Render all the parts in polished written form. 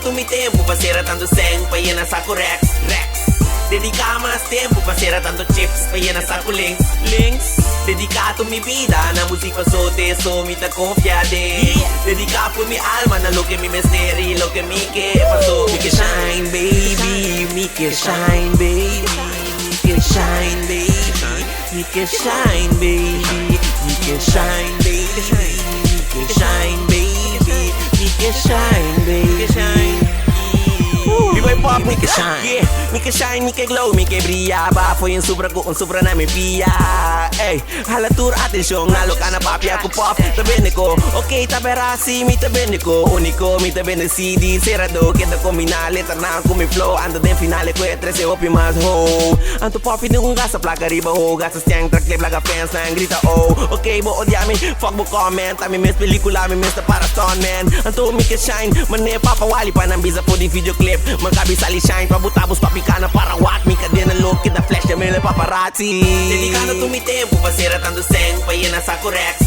tumitempo, pasera tanto seng, payena saco Rex. Dedica más tempo, pasera tanto chips, payena saco links. Dedicato mi vida, na música sote, so mi ta confiade. Dedica por mi alma, na lo que mi misteri, lo que mi que pasó. Mi que shine, baby, mi que shine, baby. Mi que shine, baby. Mi que shine, baby. Mi que shine, baby. Mi que shine, baby. Mi que shine, baby. Viva pop, mi que shine, yeah. Mi que shine, mi que glow, mi que brilla. Ba foi sobra ko, sobra na mi pia. Ey, halatur atensyon, nalo ka na papi ako pop. Tabene ko, okay, taberasi, mi tabene ko. Unico, mi tabene CD, serado, kita combinale, tarna ko mi flow. Ando den finale ko e 13 opi mas ho. Anto popi nung gasa placa riba ho. Gasa stiang track clip laga fans na grita oh. Okay, bo odiami, fuck mo comment. Ami miss pelikula, mi miss ta para stone man. Anto mi que shine, mane papawali pa ng bisa po di video clip. Magkabisali shine, pabutabos papikana para what. Mi ka din ang look, kita flash na mele paparazzi. Dedicado tumitempo, pasera tanto seng, payena saco Rex.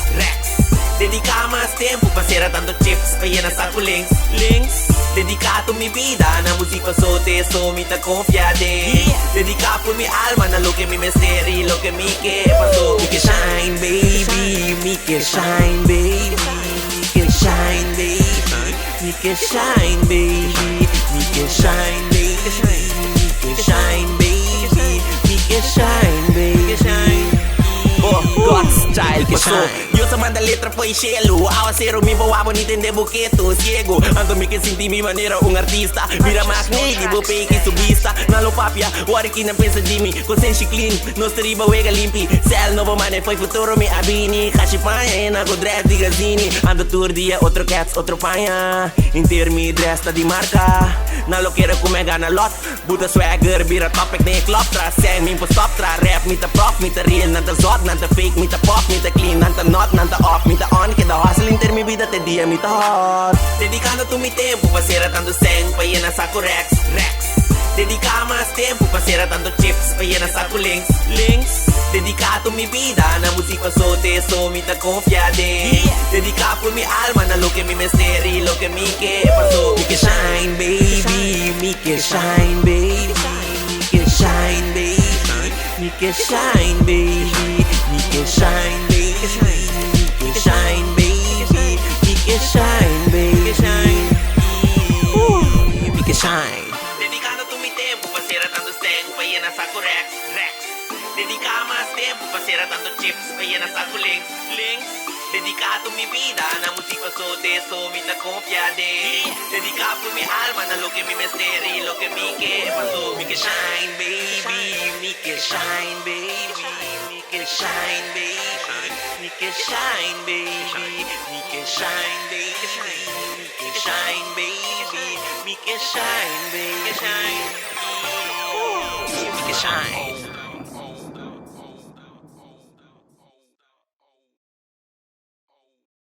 Dedica más tempo, pasera tanto chips, payena saco links. Dedicato mi vida, na música sote, so mi ta confiade. Dedica por mi alma, na lo que mi misteri, lo que mi que pasó. Mi que shine, baby, mi que shine, baby. Mi que shine, baby. Mi que shine, baby. Mi que shine, baby. Mi que shine, baby. Mi que shine, baby. Oh, God style, pasó. Yo sa manda letra foi cielo. Awa zero, mi bawa mo nitende buketo. Ciego, ando mi que sinti mi manera un artista. Mira magni, libo peki su vista. Nalo papia, wari ki na pensa Jimmy. Consciency clean, nostra riba wega limpi. Cell novo mane, foi futuro mi abini. Kashi paia, na go draft di gazini. Ando tour dia, otro cats, otro paia. Inter mi dress ta di marca. Nalo kera come gana lot. Buta swagger, bira topic ne klop. Tra sen, min po stop, tra rap, mi ta prof, mi ta real, nanta zot. Nanta fake, mi ta pop, mi ta clean, nanta not, nanta off, mi ta on. Keda hustle inter mi vida, te dia mi ta hot. Dedicando tu mi tempo, pasera tanto seng, payena saco Rex. Dedica más tempo, pasera tanto chips, payena saco links. Dedicato mi vida, na música sote, so mi ta confiade. Dedica por mi alma, na lo que mi misteri, lo que mi que pasó. Mi que shine, baby, mi que shine, baby. Mi que shine, baby. Mi que shine, baby. Mi que shine, baby. Mi que shine, baby. Mi que shine, baby. Mi que shine. Dedicando tu mi tempo, pasera tanto seng, payena saco Rex. Dedica más tempo, pasera tanto chips, payena saco links. Dedicato mi vida, na música sote, so mi ta confiade. Dedica por mi alma, na lo que mi misteri, lo que mi que pasó. Mi que shine, baby, mi que shine, baby. Mi que shine, baby. Mi que shine, baby. Mi que shine, baby. Mi que shine, baby. Mi que shine, baby. Mi que shine.